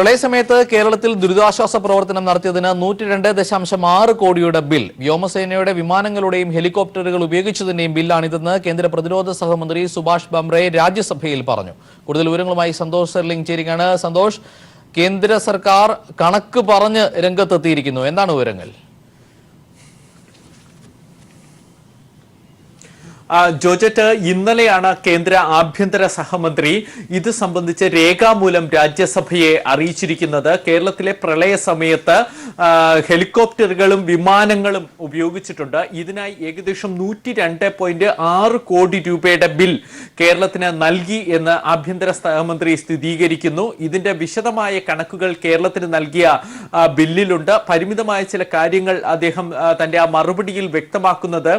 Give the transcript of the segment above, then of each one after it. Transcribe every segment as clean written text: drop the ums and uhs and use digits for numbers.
പ്രളയസമയത്ത് കേരളത്തിൽ ദുരിതാശ്വാസ പ്രവർത്തനം നടത്തിയതിന് 102.6 കോടിയുടെ ബിൽ വ്യോമസേനയുടെ വിമാനങ്ങളുടെയും ഹെലികോപ്റ്ററുകൾ ഉപയോഗിച്ചതിന്റെയും ബില്ലാണിതെന്ന് കേന്ദ്ര പ്രതിരോധ സഹമന്ത്രി സുഭാഷ് ബംബ്രെ രാജ്യസഭയിൽ പറഞ്ഞു. കൂടുതൽ വിവരങ്ങളുമായി സന്തോഷ് സെർലിംഗ് ചേരുകയാണ്. സന്തോഷ്, കേന്ദ്ര സർക്കാർ കണക്ക് പറഞ്ഞ് രംഗത്തെത്തിയിരിക്കുന്നു, എന്താണ് വിവരങ്ങൾ? ജോർജറ്റ്, ഇന്നലെയാണ് കേന്ദ്ര ആഭ്യന്തര സഹമന്ത്രി ഇത് സംബന്ധിച്ച് രേഖാമൂലം രാജ്യസഭയെ അറിയിച്ചിരിക്കുന്നത്. കേരളത്തിലെ പ്രളയ സമയത്ത് ഹെലികോപ്റ്ററുകളും വിമാനങ്ങളും ഉപയോഗിച്ചിട്ടുണ്ട്. ഇതിനായി ഏകദേശം 102.6 കോടി രൂപയുടെ ബിൽ കേരളത്തിന് നൽകി എന്ന് ആഭ്യന്തര സഹമന്ത്രി സ്ഥിരീകരിക്കുന്നു. ഇതിന്റെ വിശദമായ കണക്കുകൾ കേരളത്തിന് നൽകിയ ബില്ലിലുണ്ട്. പരിമിതമായ ചില കാര്യങ്ങൾ അദ്ദേഹം തന്റെ ആ മറുപടിയിൽ വ്യക്തമാക്കുന്നത്,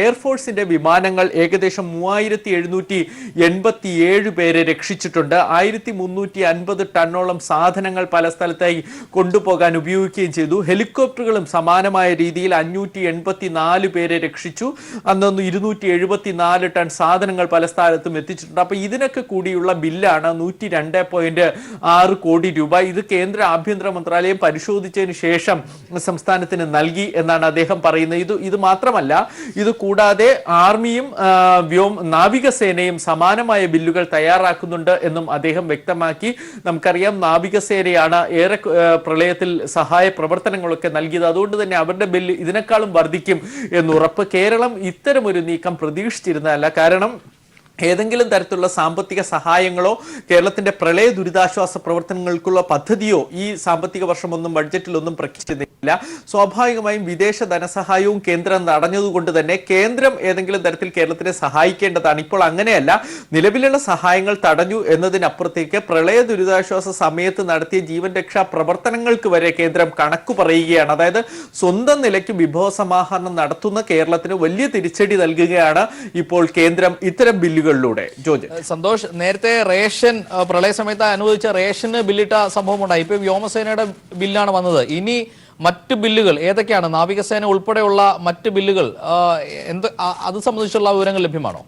എയർഫോഴ്സിന്റെ വിമാനങ്ങൾ ഏകദേശം 3787 പേരെ രക്ഷിച്ചിട്ടുണ്ട്. 1350 ടണ്ണോളം സാധനങ്ങൾ പല സ്ഥലത്തായി കൊണ്ടുപോകാൻ ഉപയോഗിക്കുകയും ചെയ്തു. ഹെലികോപ്റ്ററുകളും സമാനമായ രീതിയിൽ 584 പേരെ രക്ഷിച്ചു. അന്നൊന്ന് 274 ടൺ സാധനങ്ങൾ പല സ്ഥലത്തും എത്തിച്ചിട്ടുണ്ട്. അപ്പൊ ഇതിനൊക്കെ കൂടിയുള്ള ബില്ലാണ് 102.6 കോടി രൂപ. ഇത് കേന്ദ്ര ആഭ്യന്തര മന്ത്രാലയം പരിശോധിച്ചതിന് ശേഷം സംസ്ഥാനത്തിന് നൽകി എന്നാണ് അദ്ദേഹം പറയുന്നത്. ഇത് മാത്രമല്ല, ഇത് കൂടാതെ ആർമിയും നാവികസേനയും സമാനമായ ബില്ലുകൾ തയ്യാറാക്കുന്നുണ്ട് എന്നും അദ്ദേഹം വ്യക്തമാക്കി. നമുക്കറിയാം, നാവികസേനയാണ് ഏറെ പ്രളയത്തിൽ സഹായ പ്രവർത്തനങ്ങളൊക്കെ നൽകിയത്. അതുകൊണ്ട് തന്നെ അവരുടെ ബില്ല് ഇതിനേക്കാളും വർദ്ധിക്കും എന്നുറപ്പ്. കേരളം ഇത്തരമൊരു നീക്കം പ്രതീക്ഷിച്ചിരുന്നതല്ല. കാരണം ഏതെങ്കിലും തരത്തിലുള്ള സാമ്പത്തിക സഹായങ്ങളോ കേരളത്തിന്റെ പ്രളയ ദുരിതാശ്വാസ പ്രവർത്തനങ്ങൾക്കുള്ള പദ്ധതിയോ ഈ സാമ്പത്തിക വർഷമൊന്നും ബഡ്ജറ്റിലൊന്നും പ്രഖ്യാപിച്ചിരുന്നില്ല. സ്വാഭാവികമായും വിദേശ ധനസഹായവും കേന്ദ്രം തടഞ്ഞതുകൊണ്ട് തന്നെ കേന്ദ്രം ഏതെങ്കിലും തരത്തിൽ കേരളത്തിനെ സഹായിക്കേണ്ടതാണ്. ഇപ്പോൾ അങ്ങനെയല്ല. നിലവിലുള്ള സഹായങ്ങൾ തടഞ്ഞു എന്നതിനപ്പുറത്തേക്ക് പ്രളയ ദുരിതാശ്വാസ സമയത്ത് നടത്തിയ ജീവൻ രക്ഷാ പ്രവർത്തനങ്ങൾക്ക് വരെ കേന്ദ്രം കണക്കു പറയുകയാണ്. അതായത് സ്വന്തം നിലയ്ക്ക് വിഭവ സമാഹരണം നടത്തുന്ന കേരളത്തിന് വലിയ തിരിച്ചടി നൽകുകയാണ് ഇപ്പോൾ കേന്ദ്രം ഇത്തരം ബില്ലുകൾ. സന്തോഷ്, നേരത്തെ റേഷൻ പ്രളയ സമയത്ത് അനുവദിച്ച റേഷന് ബില്ലിട്ട സംഭവം ഉണ്ടായി. ഇപ്പൊ വ്യോമസേനയുടെ ബില്ലാണ് വന്നത്. ഇനി മറ്റ് ബില്ലുകൾ ഏതൊക്കെയാണ്? നാവികസേന ഉൾപ്പെടെയുള്ള മറ്റ് ബില്ലുകൾ അത് സംബന്ധിച്ചുള്ള വിവരങ്ങൾ ലഭ്യമാണോ?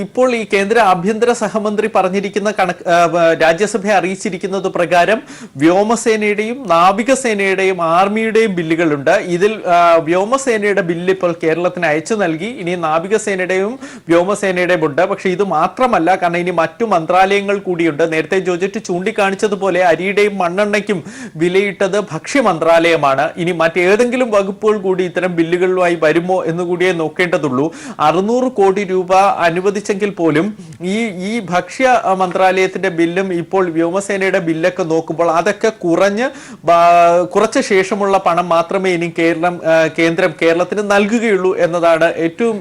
ഇപ്പോൾ ഈ കേന്ദ്ര ആഭ്യന്തര സഹമന്ത്രി പറഞ്ഞിരിക്കുന്ന രാജ്യസഭയെ അറിയിച്ചിരിക്കുന്നത് പ്രകാരം വ്യോമസേനയുടെയും നാവികസേനയുടെയും ആർമിയുടെയും ബില്ലുകളുണ്ട്. ഇതിൽ വ്യോമസേനയുടെ ബില്ല് ഇപ്പോൾ കേരളത്തിന് അയച്ചു നൽകി. ഇനി നാവികസേനയുടെയും വ്യോമസേനയുടെയും ഉണ്ട്. പക്ഷെ ഇത് മാത്രമല്ല, കാരണം ഇനി മറ്റു മന്ത്രാലയങ്ങൾ കൂടിയുണ്ട്. നേരത്തെ ജോർജറ്റ് ചൂണ്ടിക്കാണിച്ചതുപോലെ അരിയുടെയും മണ്ണെണ്ണയ്ക്കും വിലയിട്ടത് ഭക്ഷ്യ മന്ത്രാലയമാണ്. ഇനി മറ്റേതെങ്കിലും വകുപ്പുകൾ കൂടി ഇത്തരം ബില്ലുകളുമായി വരുമോ എന്ന് കൂടിയേ നോക്കേണ്ടതുള്ളൂ. 600 കോടി രൂപ അനുവദിച്ചെങ്കിൽ പോലും ഈ ഭക്ഷ്യ മന്ത്രാലയത്തിന്റെ ബില്ലും ഇപ്പോൾ വ്യോമസേനയുടെ ബില്ലൊക്കെ നോക്കുമ്പോൾ അതൊക്കെ കുറച്ച ശേഷമുള്ള പണം മാത്രമേ ഇനി കേന്ദ്രം കേരളത്തിന് നൽകുകയുള്ളൂ എന്നതാണ് ഏറ്റവും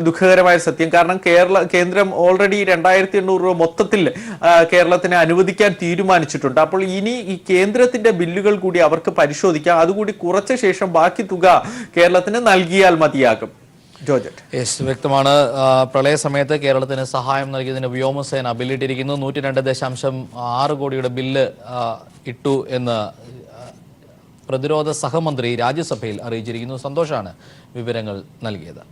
ദുഃഖകരമായ സത്യം. കാരണം കേന്ദ്രം ഓൾറെഡി 2800 രൂപ മൊത്തത്തിൽ കേരളത്തിന് അനുവദിക്കാൻ തീരുമാനിച്ചിട്ടുണ്ട്. അപ്പോൾ ഇനി ഈ കേന്ദ്രത്തിന്റെ ബില്ലുകൾ കൂടി അവർക്ക് പരിശോധിക്കാം. അതുകൂടി കുറച്ച ശേഷം ബാക്കി തുക കേരളത്തിന് നൽകിയാൽ മതിയാകും. വ്യക്തമാണ്. പ്രളയ സമയത്ത് കേരളത്തിന് സഹായം നൽകിയതിന് വ്യോമസേന ബില്ലിട്ടിരിക്കുന്നു. 102.6 കോടിയുടെ ബില്ല് ഇട്ടു എന്ന് പ്രതിരോധ സഹമന്ത്രി രാജ്യസഭയിൽ അറിയിച്ചിരിക്കുന്നു. സന്തോഷാണ് വിവരങ്ങൾ നൽകിയത്.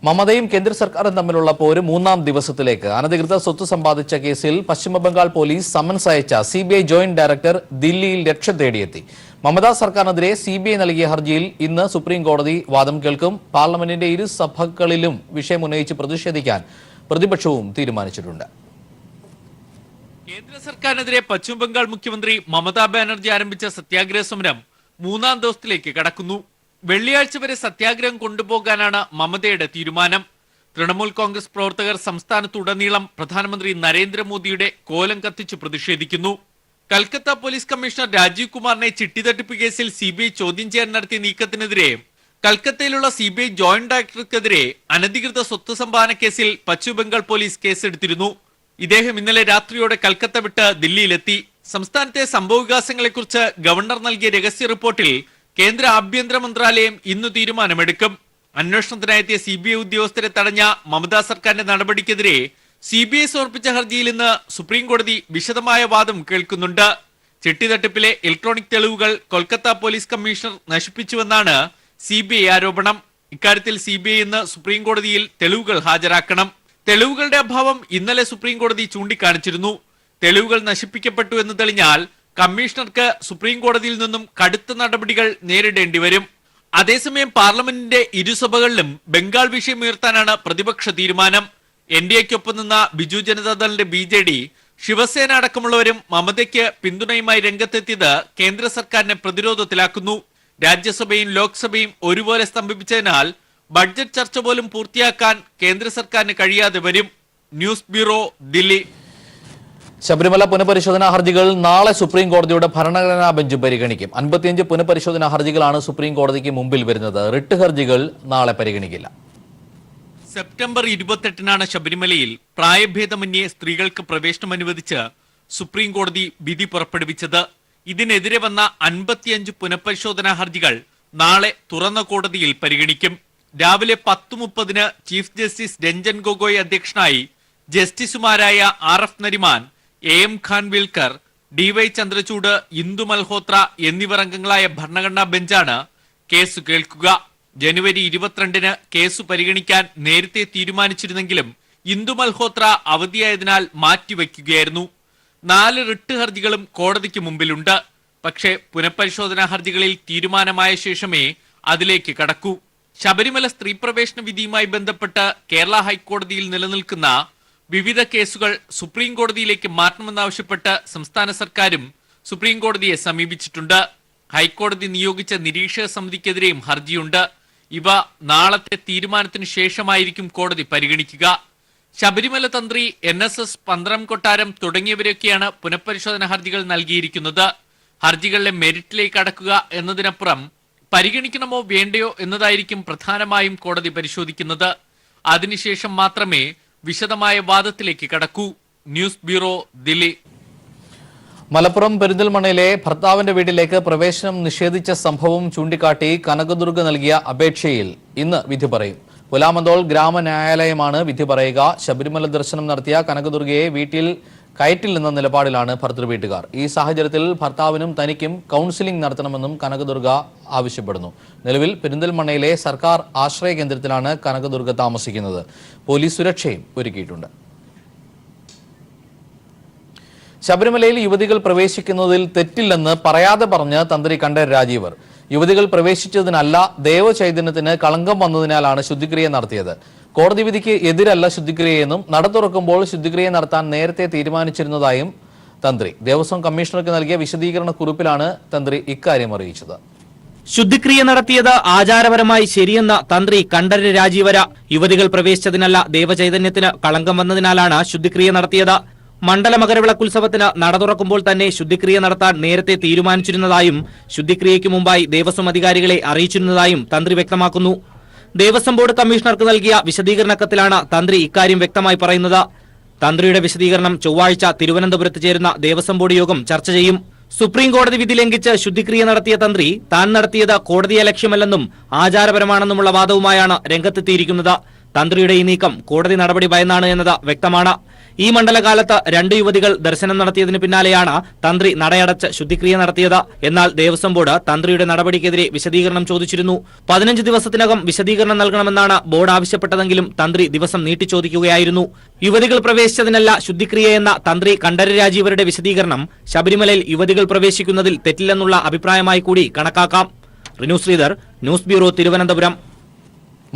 മമതയും കേന്ദ്ര സർക്കാരും തമ്മിലുള്ള പോര് 3ാം ദിവസത്തിലേക്ക്. അനധികൃത സ്വത്ത് സമ്പാദിച്ച കേസിൽ പശ്ചിമബംഗാൾ പോലീസ് സമൻസ് അയച്ച CBI ജോയിന്റ് ഡയറക്ടർ ദില്ലിയിൽ രക്ഷ തേടിയെത്തി. മമതാ സർക്കാരിനെതിരെ CBI നൽകിയ ഹർജിയിൽ ഇന്ന് സുപ്രീം കോടതി വാദം കേൾക്കും. പാർലമെന്റിന്റെ ഇരു സഭകളിലും വിഷയം ഉന്നയിച്ച് പ്രതിഷേധിക്കാൻ പ്രതിപക്ഷവും തീരുമാനിച്ചിട്ടുണ്ട്. കേന്ദ്ര സർക്കാരിനെതിരെ പശ്ചിമബംഗാൾ മുഖ്യമന്ത്രി മമതാ ബാനർജി ആരംഭിച്ച സത്യാഗ്രഹ സമരം 3ാം ദിവസത്തിലേക്ക് കടക്കുന്നു. വെള്ളിയാഴ്ച വരെ സത്യാഗ്രഹം കൊണ്ടുപോകാനാണ് മമതയുടെ തീരുമാനം. തൃണമൂൽ കോൺഗ്രസ് പ്രവർത്തകർ സംസ്ഥാനത്തുടനീളം പ്രധാനമന്ത്രി നരേന്ദ്രമോദിയുടെ കോലം കത്തിച്ച് പ്രതിഷേധിക്കുന്നു. കൽക്കത്ത പോലീസ് കമ്മീഷണർ രാജീവ് കുമാറിനെ ചിട്ടിതട്ടിപ്പ് കേസിൽ CBI ചോദ്യം ചെയ്യാൻ നടത്തിയ നീക്കത്തിനെതിരെ കൽക്കത്തയിലുള്ള CBI ജോയിന്റ് ഡയറക്ടർക്കെതിരെ അനധികൃത സ്വത്ത് സമ്പാദന കേസിൽ പശ്ചിമബംഗാൾ പോലീസ് കേസെടുത്തിരുന്നു. ഇദ്ദേഹം ഇന്നലെ രാത്രിയോടെ കൽക്കത്ത വിട്ട് ദില്ലിയിലെത്തി. സംസ്ഥാനത്തെ സംഭവവികാസങ്ങളെക്കുറിച്ച് ഗവർണർ നൽകിയ രഹസ്യ റിപ്പോർട്ടിൽ കേന്ദ്ര ആഭ്യന്തര മന്ത്രാലയം ഇന്ന് തീരുമാനമെടുക്കും. അന്വേഷണത്തിനായെത്തിയ CBI ഉദ്യോഗസ്ഥരെ തടഞ്ഞ മമതാ സർക്കാരിന്റെ നടപടിക്കെതിരെ CBI സമർപ്പിച്ച ഹർജിയിൽ ഇന്ന് സുപ്രീം കോടതി വിശദമായ വാദം കേൾക്കുന്നുണ്ട്. ചിട്ടിതട്ടിപ്പിലെ ഇലക്ട്രോണിക് തെളിവുകൾ കൊൽക്കത്ത പോലീസ് കമ്മീഷണർ നശിപ്പിച്ചുവെന്നാണ് CBI ആരോപണം. ഇക്കാര്യത്തിൽ CBI ഇന്ന് സുപ്രീം കോടതിയിൽ തെളിവുകൾ ഹാജരാക്കണം. തെളിവുകളുടെ അഭാവം ഇന്നലെ സുപ്രീം കോടതി ചൂണ്ടിക്കാണിച്ചിരുന്നു. തെളിവുകൾ നശിപ്പിക്കപ്പെട്ടു എന്ന് തെളിഞ്ഞാൽ കമ്മീഷണർക്ക് സുപ്രീം കോടതിയിൽ നിന്നും കടുത്ത നടപടികൾ നേരിടേണ്ടി വരും. അതേസമയം പാർലമെന്റിന്റെ ഇരുസഭകളിലും ബംഗാൾ വിഷയം ഉയർത്താനാണ് പ്രതിപക്ഷ തീരുമാനം. NDAയ്ക്കൊപ്പം നിന്ന ബിജു ജനതാദളിന്റെ BJD, ശിവസേന അടക്കമുള്ളവരും മമതയ്ക്ക് പിന്തുണയുമായി രംഗത്തെത്തിയത് കേന്ദ്ര സർക്കാരിനെ പ്രതിരോധത്തിലാക്കുന്നു. രാജ്യസഭയും ലോക്സഭയും ഒരുപോലെ സ്തംഭിപ്പിച്ചതിനാൽ ബഡ്ജറ്റ് ചർച്ച പോലും പൂർത്തിയാക്കാൻ കേന്ദ്ര സർക്കാരിന് കഴിയാതെ വരും. News bureau, Delhi. ശബരിമല പുനഃപരിശോധനാ ഹർജികൾ നാളെ സുപ്രീം കോടതിയുടെ ഭരണഘടനാ ബെഞ്ച് പരിഗണിക്കും. 55 പുനഃപരിശോധനാ ഹർജികളാണ് സുപ്രീം കോടതിക്ക് മുമ്പിൽ വരുന്നത്. റിട്ട് ഹർജികൾ നാളെ പരിഗണിക്കില്ല. സെപ്റ്റംബർ 28-നാണ് ശബരിമലയിൽ പ്രായഭേദമന്യേ സ്ത്രീകൾക്ക് പ്രവേശനം അനുവദിച്ച് സുപ്രീം കോടതി വിധി പുറപ്പെടുവിച്ചത്. ഇതിനെതിരെ വന്ന 55 പുനഃപരിശോധനാ ഹർജികൾ നാളെ തുറന്ന കോടതിയിൽ പരിഗണിക്കും. രാവിലെ 10:30-ന് ചീഫ് ജസ്റ്റിസ് രഞ്ജൻ ഗൊഗോയ് അധ്യക്ഷനായി ജസ്റ്റിസുമാരായ RF Nariman, AM Khanwilkar, DY Chandrachud, Indu Malhotra എന്നിവർ അംഗങ്ങളായ ഭരണഘടനാ ബെഞ്ചാണ് കേസ് കേൾക്കുക. ജനുവരി 22-ന് കേസ് പരിഗണിക്കാൻ നേരത്തെ തീരുമാനിച്ചിരുന്നെങ്കിലും ഇന്ദു മൽഹോത്ര അവധിയായതിനാൽ മാറ്റിവെക്കുകയായിരുന്നു. 4 റിട്ട് ഹർജികളും കോടതിക്ക് മുമ്പിലുണ്ട്. പക്ഷേ പുനഃപരിശോധനാ ഹർജികളിൽ തീരുമാനമായ ശേഷമേ അതിലേക്ക് കടക്കൂ. ശബരിമല സ്ത്രീ പ്രവേശന വിധിയുമായി ബന്ധപ്പെട്ട് കേരള ഹൈക്കോടതിയിൽ നിലനിൽക്കുന്ന വിവിധ കേസുകൾ സുപ്രീം കോടതിയിലേക്ക് മാറ്റണമെന്നാവശ്യപ്പെട്ട് സംസ്ഥാന സർക്കാരും സുപ്രീം കോടതിയെ സമീപിച്ചിട്ടുണ്ട്. ഹൈക്കോടതി നിയോഗിച്ച നിരീക്ഷക സമിതിക്കെതിരെയും ഹർജിയുണ്ട്. ഇവ നാളത്തെ തീരുമാനത്തിന് ശേഷമായിരിക്കും കോടതി പരിഗണിക്കുക. ശബരിമല തന്ത്രി NSS പന്തളം കൊട്ടാരം തുടങ്ങിയവരൊക്കെയാണ് പുനഃപരിശോധന ഹർജികൾ നൽകിയിരിക്കുന്നത്. ഹർജികളിലെ മെരിറ്റിലേക്ക് കടക്കുക എന്നതിനപ്പുറം പരിഗണിക്കണമോ വേണ്ടയോ എന്നതായിരിക്കും പ്രധാനമായും കോടതി പരിശോധിക്കുന്നത്. അതിനുശേഷം മാത്രമേ വിശദമായ വാദത്തിലേക്ക് കടക്കൂ. News bureau, Delhi. മലപ്പുറം പെരിന്തൽമണ്ണയിലെ ഭർത്താവിന്റെ വീട്ടിലേക്ക് പ്രവേശനം നിഷേധിച്ച സംഭവം ചൂണ്ടിക്കാട്ടി കനകദുർഗ നൽകിയ അപേക്ഷയിൽ ഇന്ന് വിധി പറയും. പുലാമന്തോൾ ഗ്രാമന്യായാലയമാണ് വിധി പറയുക. ശബരിമല ദർശനം നടത്തിയ കനകദുർഗയെ വീട്ടിൽ കയറ്റില്ലെന്ന നിലപാടിലാണ് ഭർതൃവീട്ടുകാർ. ഈ സാഹചര്യത്തിൽ ഭർത്താവിനും തനിക്കും കൗൺസിലിംഗ് നടത്തണമെന്നും കനകദുർഗ ആവശ്യപ്പെടുന്നു. നിലവിൽ പെരിന്തൽമണ്ണയിലെ സർക്കാർ ആശ്രയ കേന്ദ്രത്തിലാണ് കനകദുർഗ താമസിക്കുന്നത്. പോലീസ് സുരക്ഷയും ഒരുക്കിയിട്ടുണ്ട്. ശബരിമലയിൽ യുവതികൾ പ്രവേശിക്കുന്നതിൽ തെറ്റില്ലെന്ന് പറയാതെ പറഞ്ഞ് തന്ത്രി കണ്ഠരര് രാജീവർ. യുവതികൾ പ്രവേശിച്ചതിനല്ല, ദേവചൈതന്യത്തിന് കളങ്കം വന്നതിനാലാണ് ശുദ്ധിക്രിയ നടത്തിയത്. കോടതി വിധിക്ക് എതിരല്ല ശുദ്ധിക്രിയയെന്നും നട തുറക്കുമ്പോൾ ശുദ്ധിക്രിയ നടത്താൻ നേരത്തെ തീരുമാനിച്ചിരുന്നതായും തന്ത്രി ദേവസ്വം കമ്മീഷണർക്ക് നൽകിയ വിശദീകരണ കുറിപ്പിലാണ് തന്ത്രി ഇക്കാര്യം അറിയിച്ചത്. ശുദ്ധിക്രിയ നടത്തിയത് ആചാരപരമായി ശരിയെന്ന തന്ത്രി കണ്ഠരര് രാജീവര. യുവതികൾ പ്രവേശിച്ചതിനല്ല, ദേവചൈതന്യത്തിന് കളങ്കം വന്നതിനാലാണ് ശുദ്ധിക്രിയ നടത്തിയത്. മണ്ഡല മകരവിളക്കുത്സവത്തിന് നട തുറക്കുമ്പോൾ തന്നെ ശുദ്ധിക്രിയ നടത്താൻ നേരത്തെ തീരുമാനിച്ചിരുന്നതായും ശുദ്ധിക്രിയയ്ക്ക് മുമ്പായി ദേവസ്വം അധികാരികളെ അറിയിച്ചിരുന്നതായും തന്ത്രി വ്യക്തമാക്കുന്നു. ദേവസ്വം ബോർഡ് കമ്മീഷണർക്ക് നൽകിയ വിശദീകരണ കത്തിലാണ് തന്ത്രി ഇക്കാര്യം വ്യക്തമായി പറയുന്നത്. തന്ത്രിയുടെ വിശദീകരണം ചൊവ്വാഴ്ച തിരുവനന്തപുരത്ത് ചേരുന്ന ദേവസ്വം ബോർഡ് യോഗം ചർച്ച ചെയ്യും. സുപ്രീം കോടതി വിധി ലംഘിച്ച് ശുദ്ധിക്രിയ നടത്തിയ തന്ത്രി താൻ നടത്തിയത് കോടതിയെ ലക്ഷ്യമല്ലെന്നും ആചാരപരമാണെന്നുമുള്ള വാദവുമായാണ് രംഗത്തെത്തിയിരിക്കുന്നത്. തന്ത്രിയുടെ ഈ നീക്കം കോടതി നടപടി ഭയന്നാണ് എന്നത് വ്യക്തമാണ്. ഈ മണ്ഡലകാലത്ത് 2 യുവതികൾ ദർശനം നടത്തിയതിനു പിന്നാലെയാണ് തന്ത്രി നടയടച്ച് ശുദ്ധിക്രിയ നടത്തിയത്. എന്നാൽ ദേവസ്വം ബോർഡ് തന്ത്രിയുടെ നടപടിക്കെതിരെ വിശദീകരണം ചോദിച്ചിരുന്നു. 15 ദിവസത്തിനകം വിശദീകരണം നൽകണമെന്നാണ് ബോർഡ് ആവശ്യപ്പെട്ടതെങ്കിലും തന്ത്രി ദിവസം നീട്ടിച്ചോദിക്കുകയായിരുന്നു. യുവതികൾ പ്രവേശിച്ചതിനല്ല ശുദ്ധിക്രിയ എന്ന തന്ത്രി കണ്ഠരര് രാജീവരുടെ വിശദീകരണം ശബരിമലയിൽ യുവതികൾ പ്രവേശിക്കുന്നതിൽ തെറ്റില്ലെന്നുള്ള അഭിപ്രായമായി കൂടി കണക്കാക്കാം. Rinu Sreedhar, news bureau, Thiruvananthapuram.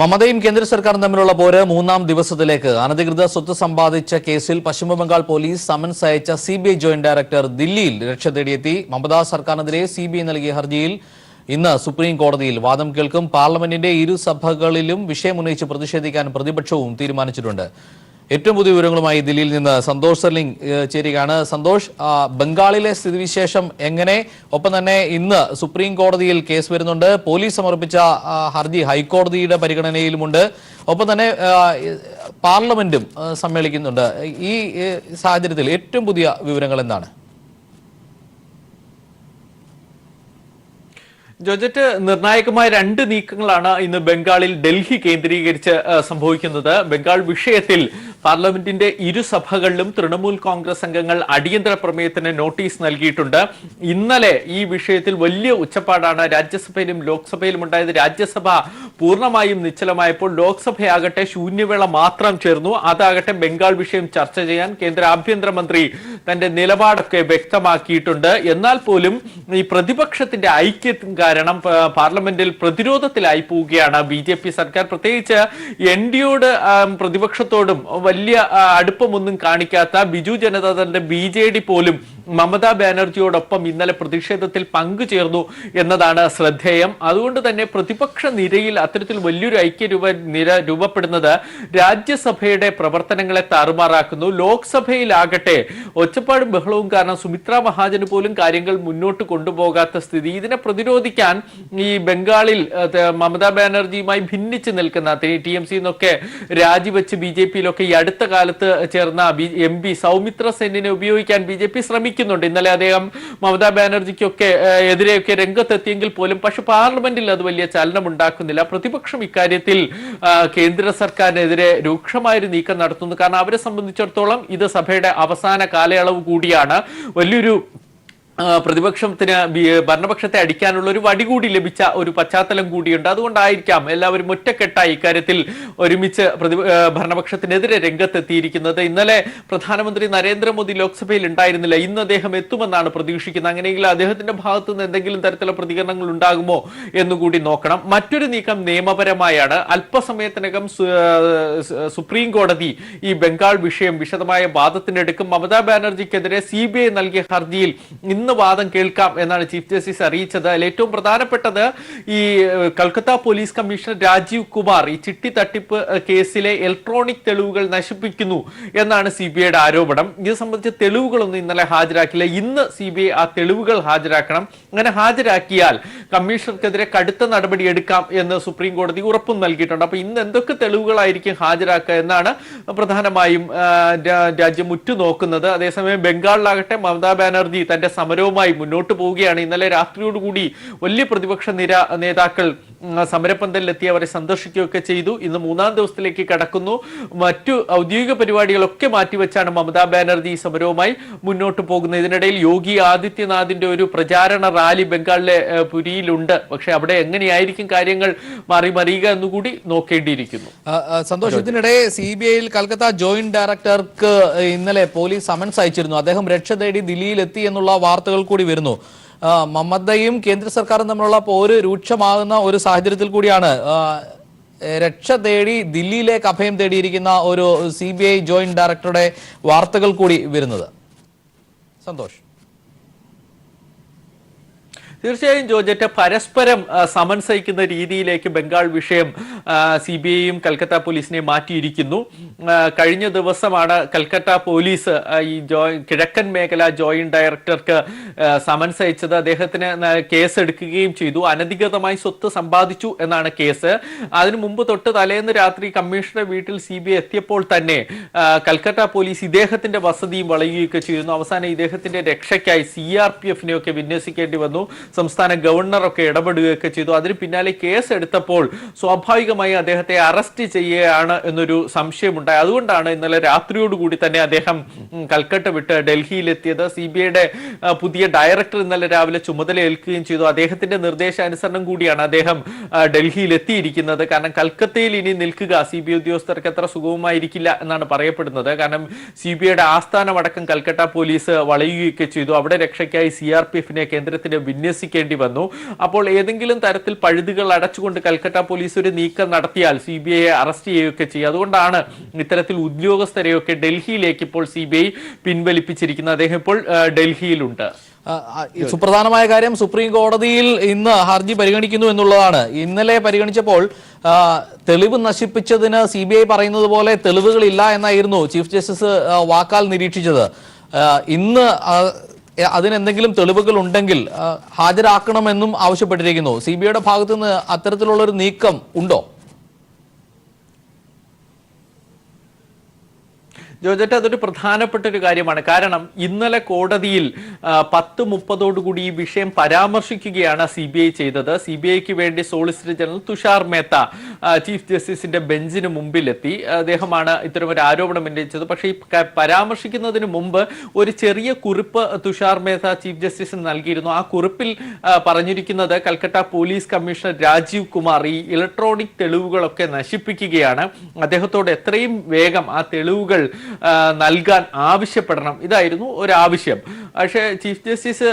മമതയും കേന്ദ്ര സർക്കാരും തമ്മിലുള്ള പോര് 3-ാം ദിവസത്തിലേക്ക്. അനധികൃത സ്വത്ത് സമ്പാദിച്ച കേസിൽ പശ്ചിമബംഗാൾ പോലീസ് സമൻസ് അയച്ച CBI ജോയിന്റ് ഡയറക്ടർ ദില്ലിയിൽ രക്ഷ തേടിയെത്തി. മമതാ സർക്കാരിനെതിരെ CBI നൽകിയ ഹർജിയിൽ ഇന്ന് സുപ്രീം കോടതിയിൽ വാദം കേൾക്കും. പാർലമെന്റിന്റെ ഇരുസഭകളിലും വിഷയമുന്നയിച്ച് പ്രതിഷേധിക്കാൻ പ്രതിപക്ഷവും തീരുമാനിച്ചിട്ടുണ്ട്. ഏറ്റവും പുതിയ വിവരങ്ങളുമായി ദില്ലിയിൽ നിന്ന് സന്തോഷ് സർലിംഗ് ചേരുകയാണ്. സന്തോഷ്, ബംഗാളിലെ സ്ഥിതിവിശേഷം എങ്ങനെ? ഒപ്പം തന്നെ ഇന്ന് സുപ്രീം കോടതിയിൽ കേസ് വരുന്നുണ്ട്. പോലീസ് സമർപ്പിച്ച ഹർജി ഹൈക്കോടതിയുടെ പരിഗണനയിലുമുണ്ട്. ഒപ്പം തന്നെ പാർലമെന്റും സമ്മേളിക്കുന്നുണ്ട്. ഈ സാഹചര്യത്തിൽ ഏറ്റവും പുതിയ വിവരങ്ങൾ എന്താണ്? ജോജറ്റ്, നിർണായകമായ 2 നീക്കങ്ങളാണ് ഇന്ന് ബംഗാളിൽ ഡൽഹി കേന്ദ്രീകരിച്ച് സംഭവിക്കുന്നത്. ബംഗാൾ വിഷയത്തിൽ പാർലമെന്റിന്റെ ഇരുസഭകളിലും തൃണമൂൽ കോൺഗ്രസ് അംഗങ്ങൾ അടിയന്തര പ്രമേയത്തിന് നോട്ടീസ് നൽകിയിട്ടുണ്ട്. ഇന്നലെ ഈ വിഷയത്തിൽ വലിയ ഉച്ചപ്പാടാണ് രാജ്യസഭയിലും ലോക്സഭയിലും ഉണ്ടായത്. രാജ്യസഭ പൂർണ്ണമായും നിശ്ചലമായപ്പോൾ ലോക്സഭയാകട്ടെ ശൂന്യവേള മാത്രം ചേർന്നു. അതാകട്ടെ ബംഗാൾ വിഷയം ചർച്ച ചെയ്യാൻ കേന്ദ്ര ആഭ്യന്തരമന്ത്രി തന്റെ നിലപാടൊക്കെ വ്യക്തമാക്കിയിട്ടുണ്ട്. എന്നാൽ പോലും ഈ പ്രതിപക്ഷത്തിന്റെ ഐക്യം കാരണം പാർലമെന്റിൽ പ്രതിരോധത്തിലായി പോവുകയാണ് BJP സർക്കാർ. പ്രത്യേകിച്ച് NDയോട് പ്രതിപക്ഷത്തോടും വലിയ അടുപ്പമൊന്നും കാണിക്കാത്ത ബിജു ജനതാദളിന്റെ BJD പോലും മമതാ ബാനർജിയോടൊപ്പം ഇന്നലെ പ്രതിഷേധത്തിൽ പങ്കുചേർന്നു എന്നതാണ് ശ്രദ്ധേയം. അതുകൊണ്ട് തന്നെ പ്രതിപക്ഷ നിരയിൽ അത്തരത്തിൽ വലിയൊരു നിര രൂപപ്പെടുന്നത് രാജ്യസഭയുടെ പ്രവർത്തനങ്ങളെ താറുമാറാക്കുന്നു. ലോക്സഭയിലാകട്ടെ ഒച്ചപ്പാടും ബഹളവും കാരണം സുമിത്ര മഹാജന് പോലും കാര്യങ്ങൾ മുന്നോട്ട് കൊണ്ടുപോകാത്ത സ്ഥിതി. ഇതിനെ പ്രതിരോധിക്കാൻ ഈ ബംഗാളിൽ മമതാ ബാനർജിയുമായി ഭിന്നിച്ച് നിൽക്കുന്ന TMC എന്നൊക്കെ രാജിവെച്ച് BJPയിലൊക്കെ ഈ അടുത്ത കാലത്ത് ചേർന്ന MP സൗമിത്ര സെന്നിനെ ഉപയോഗിക്കാൻ BJP ശ്രമിക്കുന്നുണ്ട്. ഇന്നലെ അദ്ദേഹം മമതാ ബാനർജിക്കൊക്കെ എതിരെയൊക്കെ രംഗത്തെത്തിയെങ്കിൽ പോലും പക്ഷെ പാർലമെന്റിൽ അത് വലിയ ചലനം ഉണ്ടാക്കുന്നില്ല. പ്രതിപക്ഷം ഇക്കാര്യത്തിൽ കേന്ദ്ര സർക്കാരിനെതിരെ രൂക്ഷമായൊരു നീക്കം നടത്തുന്നു. കാരണം അവരെ സംബന്ധിച്ചിടത്തോളം ഇത് സഭയുടെ അവസാന കാലയളവ് കൂടിയാണ്. വലിയൊരു പ്രതിപക്ഷത്തിന് ഭരണപക്ഷത്തെ അടിക്കാനുള്ള ഒരു വടി കൂടി ലഭിച്ച ഒരു പശ്ചാത്തലം കൂടിയുണ്ട്. അതുകൊണ്ടായിരിക്കാം എല്ലാവരും ഒറ്റക്കെട്ടായി ഇക്കാര്യത്തിൽ ഒരുമിച്ച് ഭരണപക്ഷത്തിനെതിരെ രംഗത്തെത്തിയിരിക്കുന്നത്. ഇന്നലെ പ്രധാനമന്ത്രി നരേന്ദ്രമോദി ലോക്സഭയിൽ ഉണ്ടായിരുന്നില്ല. ഇന്ന് അദ്ദേഹം എത്തുമെന്നാണ് പ്രതീക്ഷിക്കുന്നത്. അങ്ങനെയെങ്കിൽ അദ്ദേഹത്തിന്റെ ഭാഗത്തു നിന്ന് എന്തെങ്കിലും തരത്തിലുള്ള പ്രതികരണങ്ങൾ ഉണ്ടാകുമോ എന്നുകൂടി നോക്കണം. മറ്റൊരു നീക്കം നിയമപരമായാണ്. അല്പസമയത്തിനകം സുപ്രീം കോടതി ഈ ബംഗാൾ വിഷയം വിശദമായ വാദത്തിനെടുക്കും. മമതാ ബാനർജിക്കെതിരെ CBI നൽകിയ ഹർജിയിൽ ഇന്ന് വാദം കേൾക്കാം എന്നാണ് ചീഫ് ജസ്റ്റിസ് അറിയിച്ചത്. അതിൽ ഏറ്റവും പ്രധാനപ്പെട്ടത് ഈ കൽക്കത്ത പോലീസ് കമ്മീഷണർ രാജീവ് കുമാർ ഈ ചിട്ടി തട്ടിപ്പ് കേസിലെ ഇലക്ട്രോണിക് തെളിവുകൾ നശിപ്പിക്കുന്നു എന്നാണ് CBIയുടെ ആരോപണം. ഇത് സംബന്ധിച്ച തെളിവുകളൊന്നും ഇന്നലെ ഹാജരാക്കില്ല. ഇന്ന് CBI ആ തെളിവുകൾ ഹാജരാക്കണം. അങ്ങനെ ഹാജരാക്കിയാൽ കമ്മീഷണർക്കെതിരെ കടുത്ത നടപടി എടുക്കാം എന്ന് സുപ്രീം കോടതി ഉറപ്പും നൽകിയിട്ടുണ്ട്. അപ്പൊ ഇന്ന് എന്തൊക്കെ തെളിവുകളായിരിക്കും ഹാജരാക്കുക എന്നാണ് പ്രധാനമായും രാജ്യം ഉറ്റുനോക്കുന്നത്. അതേസമയം ബംഗാളിലാകട്ടെ മമതാ ബാനർജി തന്റെ സമരവുമായി മുന്നോട്ട് പോവുകയാണ്. ഇന്നലെ രാത്രിയോടുകൂടി വലിയ പ്രതിപക്ഷ നേതാക്കൾ സമരപന്തലിലെത്തി അവരെ സന്ദർശിക്കുകയൊക്കെ ചെയ്തു. ഇന്ന് 3ാം ദിവസത്തിലേക്ക് കടക്കുന്നു. മറ്റു ഔദ്യോഗിക പരിപാടികളൊക്കെ മാറ്റിവെച്ചാണ് മമതാ ബാനർജി സമരവുമായി മുന്നോട്ട് പോകുന്നത്. ഇതിനിടയിൽ യോഗി ആദിത്യനാഥിന്റെ ഒരു പ്രചാരണ റാലി ബംഗാളിലെ പുരിയിലുണ്ട്. പക്ഷെ അവിടെ എങ്ങനെയായിരിക്കും കാര്യങ്ങൾ മറിയുക എന്നുകൂടി നോക്കേണ്ടിയിരിക്കുന്നു. സന്തോഷ്, ഇതിനിടെ CBIയിൽ കൽക്കത്ത ജോയിന്റ് ഡയറക്ടർക്ക് ഇന്നലെ പോലീസ് സമൻസ് അയച്ചിരുന്നു. അദ്ദേഹം രക്ഷ തേടി ദില്ലിയിൽ എത്തി എന്നുള്ള വാർത്തകൾ കൂടി വരുന്നു. മമതയും കേന്ദ്ര സർക്കാരും തമ്മിലുള്ള പോര് രൂക്ഷമാകുന്ന ഒരു സാഹചര്യത്തിൽ കൂടിയാണ് രക്ഷ തേടി ദില്ലിയിലേക്ക് അഭയം തേടിയിരിക്കുന്ന ഒരു CBI ജോയിന്റ് ഡയറക്ടറുടെ വാർത്തകൾ കൂടി വരുന്നത്. സന്തോഷ്, തീർച്ചയായും ജോർജറ്റ്, പരസ്പരം സമൻസ് അയക്കുന്ന രീതിയിലേക്ക് ബംഗാൾ വിഷയം CBIയും കൽക്കത്ത പോലീസിനെ മാറ്റിയിരിക്കുന്നു. കഴിഞ്ഞ ദിവസമാണ് കൽക്കത്ത പോലീസ് ഈ കിഴക്കൻ മേഖല ജോയിന്റ് ഡയറക്ടർക്ക് സമൻസ് അയച്ചത്. അദ്ദേഹത്തിന് കേസ് എടുക്കുകയും ചെയ്തു. അനധികൃതമായി സ്വത്ത് സമ്പാദിച്ചു എന്നാണ് കേസ്. അതിനു മുമ്പ് തൊട്ട് തലേന്ന് രാത്രി കമ്മീഷണറുടെ വീട്ടിൽ CBI എത്തിയപ്പോൾ തന്നെ കൽക്കത്ത പോലീസ് ഇദ്ദേഹത്തിന്റെ വസതിയും വളയുകയൊക്കെ ചെയ്യുന്നു. അവസാനം ഇദ്ദേഹത്തിന്റെ രക്ഷയ്ക്കായി CRPFനെയൊക്കെ വിന്യസിക്കേണ്ടി വന്നു. സംസ്ഥാന ഗവർണറൊക്കെ ഇടപെടുകയൊക്കെ ചെയ്തു. അതിന് പിന്നാലെ കേസ് എടുത്തപ്പോൾ സ്വാഭാവികമായി അദ്ദേഹത്തെ അറസ്റ്റ് ചെയ്യുകയാണ് എന്നൊരു സംശയമുണ്ടായി. അതുകൊണ്ടാണ് ഇന്നലെ രാത്രിയോടുകൂടി തന്നെ അദ്ദേഹം കൽക്കട്ട വിട്ട് ഡൽഹിയിലെത്തിയത്. CBIയുടെ പുതിയ ഡയറക്ടർ ഇന്നലെ രാവിലെ ചുമതല ഏൽക്കുകയും ചെയ്തു. അദ്ദേഹത്തിന്റെ നിർദ്ദേശാനുസരണം കൂടിയാണ് അദ്ദേഹം ഡൽഹിയിൽ എത്തിയിരിക്കുന്നത്. കാരണം കൽക്കത്തയിൽ ഇനി നിൽക്കുക CBI ഉദ്യോഗസ്ഥർക്ക് അത്ര സുഗമമായിരിക്കില്ല എന്നാണ് പറയപ്പെടുന്നത്. കാരണം CBIയുടെ ആസ്ഥാനമടക്കം കൽക്കട്ട പോലീസ് വളയുകയൊക്കെ ചെയ്തു. അവിടെ രക്ഷയ്ക്കായി CRPFനെ കേന്ദ്രത്തിന് വിന്യസിക്കേണ്ടി വന്നു. അപ്പോൾ ഏതെങ്കിലും തരത്തിൽ പഴുതുകൾ അടച്ചുകൊണ്ട് കൽക്കട്ട പോലീസ് ഒരു നീക്കം നടത്തിയാൽ CBIയെ അറസ്റ്റ് ചെയ്യുകയൊക്കെ ചെയ്യും. അതുകൊണ്ടാണ് ഇത്തരത്തിൽ ഉദ്യോഗസ്ഥരെയൊക്കെ ഡൽഹിയിലേക്ക് ഇപ്പോൾ CBI പിൻവലിപ്പിച്ചിരിക്കുന്നത്. അദ്ദേഹം ഇപ്പോൾ ഡൽഹിയിലുണ്ട്. സുപ്രധാനമായ കാര്യം, സുപ്രീം കോടതിയിൽ ഇന്ന് ഹർജി പരിഗണിക്കുന്നു എന്നുള്ളതാണ്. ഇന്നലെ പരിഗണിച്ചപ്പോൾ തെളിവ് നശിപ്പിച്ചതിന് CBI പറയുന്നത് പോലെ തെളിവുകളില്ല എന്നായിരുന്നു ചീഫ് ജസ്റ്റിസ് വാക്കാൽ നിരീക്ഷിച്ചത്. ഇന്ന് അതിനെന്തെങ്കിലും തെളിവുകൾ ഉണ്ടെങ്കിൽ ഹാജരാക്കണമെന്നും ആവശ്യപ്പെട്ടിരിക്കുന്നു. CBIയുടെ ഭാഗത്തു നിന്ന് അത്തരത്തിലുള്ള ഒരു നീക്കം ഉണ്ടോ? ജോജറ്റ്, അതൊരു പ്രധാനപ്പെട്ട ഒരു കാര്യമാണ്. കാരണം ഇന്നലെ കോടതിയിൽ 10:30 ഈ വിഷയം പരാമർശിക്കുകയാണ് CBI ചെയ്തത്. CBIക്ക് വേണ്ടി solicitor general Tushar Mehta chief ജസ്റ്റിസിന്റെ ബെഞ്ചിന് മുമ്പിലെത്തി. അദ്ദേഹമാണ് ഇത്തരമൊരു ആരോപണം ഉന്നയിച്ചത്. പക്ഷേ ഈ പരാമർശിക്കുന്നതിന് മുമ്പ് ഒരു ചെറിയ കുറിപ്പ് തുഷാർ മേത്ത ചീഫ് ജസ്റ്റിസിന് നൽകിയിരുന്നു. ആ കുറിപ്പിൽ പറഞ്ഞിരിക്കുന്നത് കൽക്കട്ട പോലീസ് കമ്മീഷണർ രാജീവ് കുമാർ ഈ ഇലക്ട്രോണിക് തെളിവുകളൊക്കെ നശിപ്പിക്കുകയാണ്. അദ്ദേഹത്തോട് എത്രയും വേഗം ആ തെളിവുകൾ നൽകാൻ ആവശ്യപ്പെടണം. ഇതായിരുന്നു ഒരു ആവശ്യം. പക്ഷേ ചീഫ് ജസ്റ്റിസ്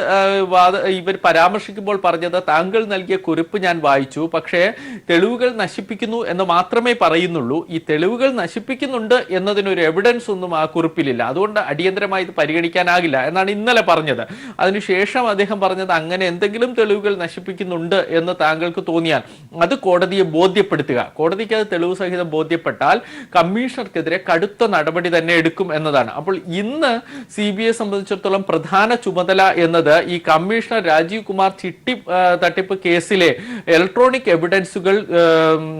ഇവർ പരാമർശിക്കുമ്പോൾ പറഞ്ഞത്, താങ്കൾ നൽകിയ കുറിപ്പ് ഞാൻ വായിച്ചു, പക്ഷേ തെളിവുകൾ നശിപ്പിക്കുന്നു എന്ന് മാത്രമേ പറയുന്നുള്ളൂ. ഈ തെളിവുകൾ നശിപ്പിക്കുന്നുണ്ട് എന്നതിനൊരു എവിഡൻസ് ഒന്നും ആ കുറിപ്പിലില്ല. അതുകൊണ്ട് അടിയന്തരമായി ഇത് പരിഗണിക്കാനാകില്ല എന്നാണ് ഇന്നലെ പറഞ്ഞത്. അതിനുശേഷം അദ്ദേഹം പറഞ്ഞത്, അങ്ങനെ എന്തെങ്കിലും തെളിവുകൾ നശിപ്പിക്കുന്നുണ്ട് എന്ന് താങ്കൾക്ക് തോന്നിയാൽ അത് കോടതിയെ ബോധ്യപ്പെടുത്തുക. കോടതിക്ക് അത് തെളിവ് സഹിതം ബോധ്യപ്പെട്ടാൽ കമ്മീഷണർക്കെതിരെ കടുത്ത നടപടി തന്നെ എടുക്കും എന്നതാണ്. അപ്പോൾ ഇന്ന് CBI സംബന്ധിച്ചിടത്തോളം പ്രധാന ചുമതല എന്നത് ഈ കമ്മീഷണർ രാജീവ് കുമാർ ചിട്ടി തട്ടിപ്പ് കേസിലെ ഇലക്ട്രോണിക് എവിഡൻസുകൾ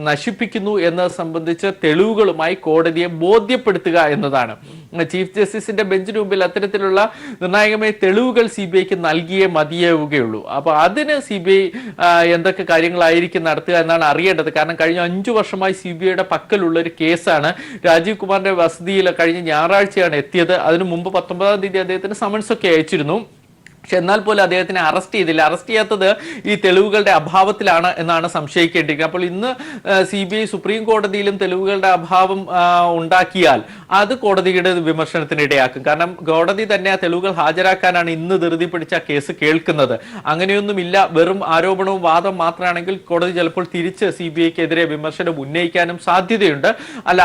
നശിപ്പിക്കുന്നു എന്നത് സംബന്ധിച്ച് തെളിവുകളുമായി കോടതിയെ ബോധ്യപ്പെടുത്തുക എന്നതാണ്. ചീഫ് ജസ്റ്റിസിന്റെ ബെഞ്ചിന് മുമ്പിൽ അത്തരത്തിലുള്ള നിർണായകമായ തെളിവുകൾ CBIക്ക് നൽകിയേ മതിയാവുകയുള്ളൂ. അപ്പൊ അതിന് CBI എന്തൊക്കെ കാര്യങ്ങളായിരിക്കും നടത്തുക എന്നാണ് അറിയേണ്ടത്. കാരണം കഴിഞ്ഞ 5 വർഷമായി CBIയുടെ പക്കലുള്ള ഒരു കേസാണ്. രാജീവ് കുമാറിന്റെ വസതിയിൽ കഴിഞ്ഞ ഞായറാഴ്ചയാണ് എത്തിയത്. അതിനു മുമ്പ് 19-ാം തീയതി അദ്ദേഹത്തിന് സമൻസ് ഒക്കെ അയച്ചിരുന്നു. പക്ഷെ എന്നാൽ പോലും അദ്ദേഹത്തിനെ അറസ്റ്റ് ചെയ്തില്ല. അറസ്റ്റ് ചെയ്യാത്തത് ഈ തെളിവുകളുടെ അഭാവത്തിലാണ് എന്നാണ് സംശയിക്കേണ്ടിയിരിക്കുന്നത്. അപ്പോൾ ഇന്ന് CBI സുപ്രീം കോടതിയിലും തെളിവുകളുടെ അഭാവം ഉണ്ടാക്കിയാൽ അത് കോടതിയുടെ വിമർശനത്തിനിടയാക്കും. കാരണം കോടതി തന്നെ ആ തെളിവുകൾ ഹാജരാക്കാനാണ് ഇന്ന് ധൃതി പിടിച്ച കേസ് കേൾക്കുന്നത്. അങ്ങനെയൊന്നുമില്ല, വെറും ആരോപണവും വാദം മാത്രമാണെങ്കിൽ കോടതി ചിലപ്പോൾ തിരിച്ച് CBIക്കെതിരെ വിമർശനം ഉന്നയിക്കാനും സാധ്യതയുണ്ട്. അല്ല,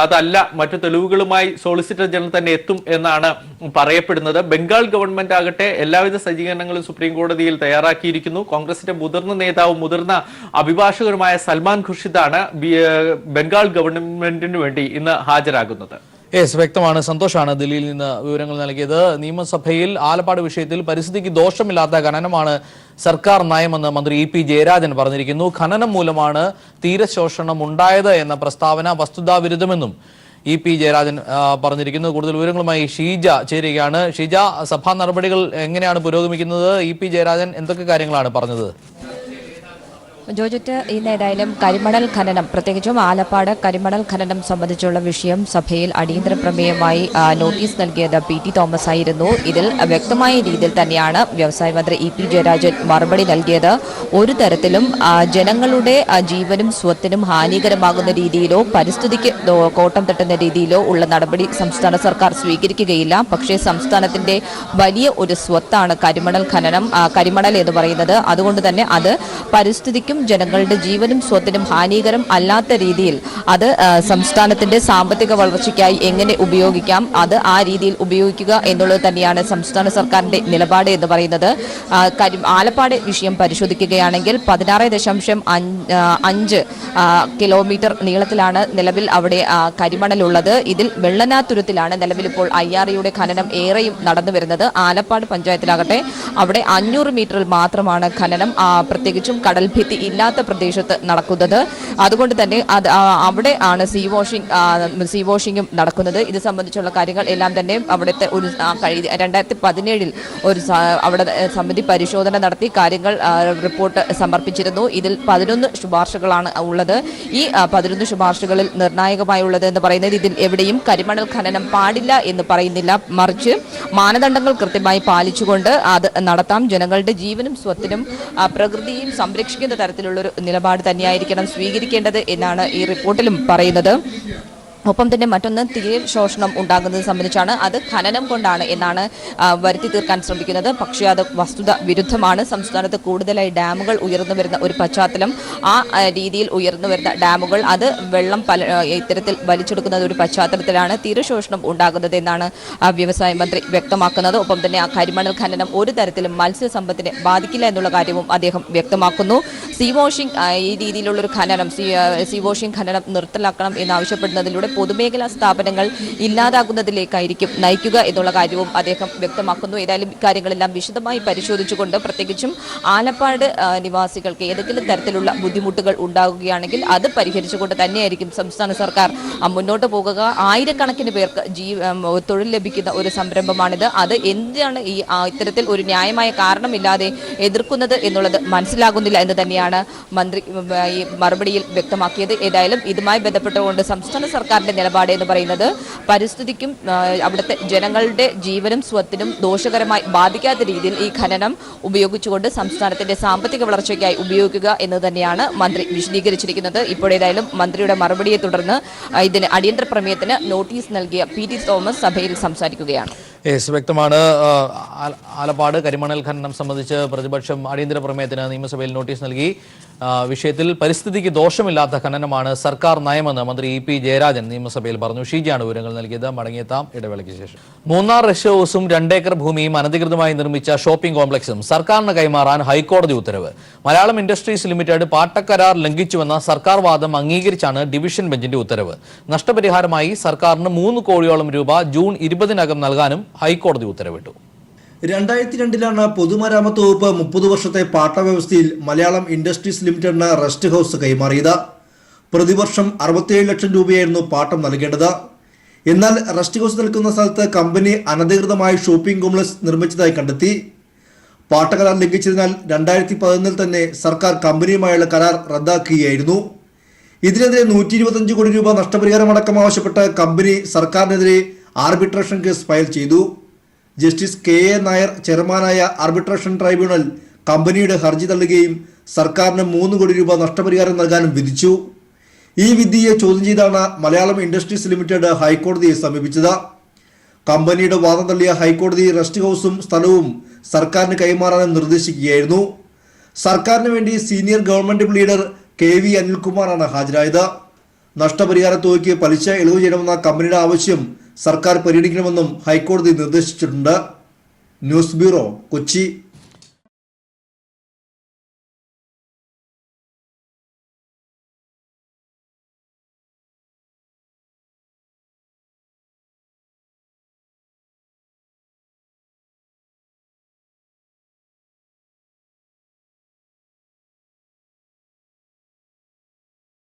അതല്ല, മറ്റു തെളിവുകളുമായി സോളിസിറ്റർ ജനറൽ തന്നെ എത്തും എന്നാണ് പറയപ്പെടുന്നത്. ബംഗാൾ ഗവൺമെന്റ് ആകട്ടെ എല്ലാവിധ സജ്ജീകരണങ്ങളും സുപ്രീം കോടതിയിൽ തയ്യാറാക്കിയിരിക്കുന്നു. കോൺഗ്രസിന്റെ മുതിർന്ന നേതാവും മുതിർന്ന അഭിഭാഷകരുമായ സൽമാൻ ഖുർഷിദാണ് ബംഗാൾ ഗവൺമെന്റിന് വേണ്ടി ഇന്ന് ഹാജരാകുന്നത്. വ്യക്തമാണ്. സന്തോഷാണ് ദില്ലിയിൽ നിന്ന് വിവരങ്ങൾ നൽകിയത്. നിയമസഭയിൽ ആലപ്പാട് വിഷയത്തിൽ പരിസ്ഥിതിക്ക് ദോഷമില്ലാത്ത ഖനനമാണ് സർക്കാർ നയമെന്ന് മന്ത്രി EP ജയരാജൻ പറഞ്ഞിരിക്കുന്നു. ഖനനം മൂലമാണ് തീരശോഷണം ഉണ്ടായത് എന്ന പ്രസ്താവന വസ്തുതാവിരുദ്ധമെന്നും EP ജയരാജൻ പറഞ്ഞിരിക്കുന്നു. കൂടുതൽ വിവരങ്ങളുമായി ഷീജ ചേരുകയാണ്. ഷീജ, സഭാ നടപടികൾ എങ്ങനെയാണ് പുരോഗമിക്കുന്നത്? EP ജയരാജൻ എന്തൊക്കെ കാര്യങ്ങളാണ് പറഞ്ഞത്? ജോജറ്റ്, ഇന്ന് ഏതായാലും കരിമണൽ ഖനനം, പ്രത്യേകിച്ചും ആലപ്പാട് കരിമണൽ ഖനനം സംബന്ധിച്ചുള്ള വിഷയം സഭയിൽ അടിയന്തര പ്രമേയമായി നോട്ടീസ് നൽകിയത് PT തോമസ് ആയിരുന്നു. ഇതിൽ വ്യക്തമായ രീതിയിൽ തന്നെയാണ് വ്യവസായ മന്ത്രി EP ജയരാജൻ മറുപടി നൽകിയത്. ഒരു തരത്തിലും ജനങ്ങളുടെ ജീവനും സ്വത്തിനും ഹാനികരമാകുന്ന രീതിയിലോ പരിസ്ഥിതിക്ക് കോട്ടം തട്ടുന്ന രീതിയിലോ ഉള്ള നടപടി സംസ്ഥാന സർക്കാർ സ്വീകരിക്കുകയില്ല. പക്ഷേ സംസ്ഥാനത്തിന്റെ വലിയ ഒരു സ്വത്താണ് കരിമണൽ ഖനനം, കരിമണൽ എന്ന് പറയുന്നത്. അതുകൊണ്ട് തന്നെ അത് പരിസ്ഥിതിക്കും ജനങ്ങളുടെ ജീവനും സ്വത്തിനും ഹാനികരം അല്ലാത്ത രീതിയിൽ അത് സംസ്ഥാനത്തിന്റെ സാമ്പത്തിക വളർച്ചയ്ക്കായി എങ്ങനെ ഉപയോഗിക്കാം, അത് ആ രീതിയിൽ ഉപയോഗിക്കുക എന്നുള്ളത് തന്നെയാണ് സംസ്ഥാന സർക്കാരിന്റെ നിലപാട് എന്ന് പറയുന്നത്. ആലപ്പാട് വിഷയം പരിശോധിക്കുകയാണെങ്കിൽ 16.5 കിലോമീറ്റർ നീളത്തിലാണ് നിലവിൽ അവിടെ കരിമണലുള്ളത്. ഇതിൽ വെള്ളനാതുരത്തിലാണ് നിലവിൽ ഇപ്പോൾ IREയുടെ ഖനനം ഏറെയും നടന്നു വരുന്നത്. ആലപ്പാട് പഞ്ചായത്തിലാകട്ടെ അവിടെ 500 മീറ്ററിൽ മാത്രമാണ് ഖനനം, പ്രത്യേകിച്ചും കടൽഭിത്തി ഇല്ലാത്ത പ്രദേശത്ത് നടക്കുന്നത്. അതുകൊണ്ട് തന്നെ അവിടെ ആണ് സീ വാഷിംഗും നടക്കുന്നത്. ഇത് സംബന്ധിച്ചുള്ള കാര്യങ്ങൾ എല്ലാം തന്നെ അവിടുത്തെ ഒരു 2017 ഒരു അവിടെ സമിതി പരിശോധന നടത്തി കാര്യങ്ങൾ റിപ്പോർട്ട് സമർപ്പിച്ചിരുന്നു. ഇതിൽ 11 ശുപാർശകളാണ് ഉള്ളത്. ഈ 11 ശുപാർശകളിൽ നിർണായകമായുള്ളത് എന്ന് പറയുന്നത് ഇതിൽ എവിടെയും കരിമണൽ ഖനനം പാടില്ല എന്ന് പറയുന്നില്ല, മറിച്ച് മാനദണ്ഡങ്ങൾ കൃത്യമായി പാലിച്ചുകൊണ്ട് അത് നടത്താം. ജനങ്ങളുടെ ജീവനും സ്വത്തിനും പ്രകൃതിയും സംരക്ഷിക്കുന്ന തരത്തിലുള്ളൊരു നിലപാട് തന്നെയായിരിക്കണം സ്വീകരിക്കേണ്ടത് എന്നാണ് ഈ റിപ്പോർട്ടിലും പറയുന്നത്. ഒപ്പം തന്നെ മറ്റൊന്ന് തീര ശോഷണം ഉണ്ടാകുന്നത് സംബന്ധിച്ചാണ്. അത് ഖനനം കൊണ്ടാണ് എന്നാണ് വരുത്തി തീർക്കാൻ ശ്രമിക്കുന്നത്. പക്ഷേ അത് വസ്തുത വിരുദ്ധമാണ്. സംസ്ഥാനത്ത് കൂടുതലായി ഡാമുകൾ ഉയർന്നു വരുന്ന ഒരു പശ്ചാത്തലം, ആ രീതിയിൽ ഉയർന്നു വരുന്ന ഡാമുകൾ അത് വെള്ളം ഇത്തരത്തിൽ വലിച്ചെടുക്കുന്ന ഒരു പശ്ചാത്തലത്തിലാണ് തീരശോഷണം ഉണ്ടാകുന്നത് എന്നാണ് വ്യവസായ മന്ത്രി വ്യക്തമാക്കുന്നത്. ഒപ്പം തന്നെ ആ കരിമണൽ ഖനനം ഒരു തരത്തിലും മത്സ്യസമ്പത്തിനെ ബാധിക്കില്ല എന്നുള്ള കാര്യവും അദ്ദേഹം വ്യക്തമാക്കുന്നു. സീ വാഷിംഗ് ഈ രീതിയിലുള്ളൊരു ഖനനം, സീ വാഷിംഗ് ഖനനം നിർത്തലാക്കണം എന്നാവശ്യപ്പെടുന്നതിലൂടെ പൊതുമേഖലാ സ്ഥാപനങ്ങൾ ഇല്ലാതാകുന്നതിലേക്കായിരിക്കും നയിക്കുക എന്നുള്ള കാര്യവും അദ്ദേഹം വ്യക്തമാക്കുന്നു. ഏതായാലും ഇക്കാര്യങ്ങളെല്ലാം വിശദമായി പരിശോധിച്ചുകൊണ്ട് പ്രത്യേകിച്ചും ആലപ്പാട് നിവാസികൾക്ക് ഏതെങ്കിലും തരത്തിലുള്ള ബുദ്ധിമുട്ടുകൾ ഉണ്ടാകുകയാണെങ്കിൽ അത് പരിഹരിച്ചുകൊണ്ട് തന്നെയായിരിക്കും സംസ്ഥാന സർക്കാർ മുന്നോട്ട് പോകുക. ആയിരക്കണക്കിന് പേർക്ക് തൊഴിൽ ലഭിക്കുന്ന ഒരു സംരംഭമാണിത്. അത് എന്താണ് ഇത്തരത്തിൽ ഒരു ന്യായമായ കാരണമില്ലാതെ എതിർക്കുന്നത് എന്നുള്ളത് മനസ്സിലാകുന്നില്ല എന്ന് തന്നെയാണ് മന്ത്രി ഈ മറുപടിയിൽ വ്യക്തമാക്കിയത്. ഏതായാലും ഇതുമായി ബന്ധപ്പെട്ടുകൊണ്ട് സംസ്ഥാന സർക്കാരിന്റെ നിലപാട് എന്ന് പറയുന്നത് പരിസ്ഥിതിക്കും അവിടുത്തെ ജനങ്ങളുടെ ജീവനും സ്വത്തിനും ദോഷകരമായി ബാധിക്കാത്ത രീതിയിൽ ഈ ഖനനം ഉപയോഗിച്ചുകൊണ്ട് സംസ്ഥാനത്തിന്റെ സാമ്പത്തിക വളർച്ചയ്ക്കായി ഉപയോഗിക്കുക എന്ന് തന്നെയാണ് മന്ത്രി വിശദീകരിച്ചിരിക്കുന്നത്. ഇപ്പോഴേതായാലും മന്ത്രിയുടെ മറുപടിയെ തുടർന്ന് ഇതിന് അടിയന്തര പ്രമേയത്തിന് നോട്ടീസ് നൽകിയ പി.ടി. തോമസ് സഭയിൽ സംസാരിക്കുകയാണ്. വ്യക്തമാണ്. ആലപ്പാട് കരിമണൽ ഖനനം സംബന്ധിച്ച് പ്രതിപക്ഷം അടിയന്തര പ്രമേയത്തിന് നിയമസഭയിൽ നോട്ടീസ് നൽകി. വിഷയത്തിൽ പരിസ്ഥിതിക്ക് ദോഷമില്ലാത്ത ഖനനമാണ് സർക്കാർ നയമെന്ന് മന്ത്രി ഇ പി ജയരാജൻ നിയമസഭയിൽ പറഞ്ഞു. ഷീജയാണ് വിവരങ്ങൾ നൽകിയത്. മടങ്ങിയെത്താം ഇടവേളയ്ക്ക് ശേഷം. മൂന്നാർ റെസ്റ്റ് ഹൌസും 2 ഏക്കർ ഭൂമിയും അനധികൃതമായി നിർമ്മിച്ച ഷോപ്പിംഗ് കോംപ്ലക്സും സർക്കാരിന് കൈമാറാൻ ഹൈക്കോടതി ഉത്തരവ്. മലയാളം ഇൻഡസ്ട്രീസ് ലിമിറ്റഡ് പാട്ടക്കരാർ ലംഘിച്ചുവെന്ന സർക്കാർ വാദം അംഗീകരിച്ചാണ് ഡിവിഷൻ ബെഞ്ചിന്റെ ഉത്തരവ്. നഷ്ടപരിഹാരമായി സർക്കാരിന് 3 കോടിയോളം രൂപ ജൂൺ 20-നകം നൽകാനും ഹൈക്കോടതി ഉത്തരവിട്ടു. 2002 പൊതുമരാമത്ത് വകുപ്പ് 30 വർഷത്തെ പാട്ട വ്യവസ്ഥയിൽ മലയാളം ഇൻഡസ്ട്രീസ് ലിമിറ്റഡിന് റെസ്റ്റ് ഹൌസ് കൈമാറിയത്. പ്രതിവർഷം 67 ലക്ഷം രൂപയായിരുന്നു പാട്ടം നൽകേണ്ടത്. എന്നാൽ റെസ്റ്റ് ഹൌസ് നിൽക്കുന്ന സ്ഥലത്ത് കമ്പനി അനധികൃതമായി ഷോപ്പിംഗ് കോംപ്ലക്സ് നിർമ്മിച്ചതായി കണ്ടെത്തി. പാട്ടക്കരാർ ലംഘിച്ചതിനാൽ 2011 തന്നെ സർക്കാർ കമ്പനിയുമായുള്ള കരാർ റദ്ദാക്കുകയായിരുന്നു. ഇതിനെതിരെ 125 കോടി രൂപ നഷ്ടപരിഹാരമടക്കം ആവശ്യപ്പെട്ട് കമ്പനി സർക്കാരിനെതിരെ ആർബിട്രേഷൻ കേസ് ഫയൽ ചെയ്തു. Justice K A. നായർ ചെയർമാനായ ആർബിട്രേഷൻ ട്രൈബ്യൂണൽ കമ്പനിയുടെ ഹർജി തള്ളുകയും സർക്കാരിന് 3 കോടി രൂപ നഷ്ടപരിഹാരം നൽകാനും വിധിച്ചു. ഈ വിധിയെ ചോദ്യം ചെയ്താണ് മലയാളം ഇൻഡസ്ട്രീസ് ലിമിറ്റഡ് ഹൈക്കോടതിയെ സമീപിച്ചത്. കമ്പനിയുടെ വാദം തള്ളിയ ഹൈക്കോടതി റെസ്റ്റ് ഹൌസും സ്ഥലവും സർക്കാരിന് കൈമാറാനും നിർദ്ദേശിക്കുകയായിരുന്നു. സർക്കാരിന് വേണ്ടി സീനിയർ ഗവൺമെന്റ് ലീഡർ കെ.വി. അനിൽകുമാറാണ് ഹാജരായത്. നഷ്ടപരിഹാര തുകയ്ക്ക് പലിശ ഇളവ് ചെയ്യണമെന്ന കമ്പനിയുടെ ആവശ്യം സർക്കാർ പരിഗണിക്കണമെന്നും ഹൈക്കോടതി നിർദ്ദേശിച്ചിട്ടുണ്ട്. News bureau, Kochi.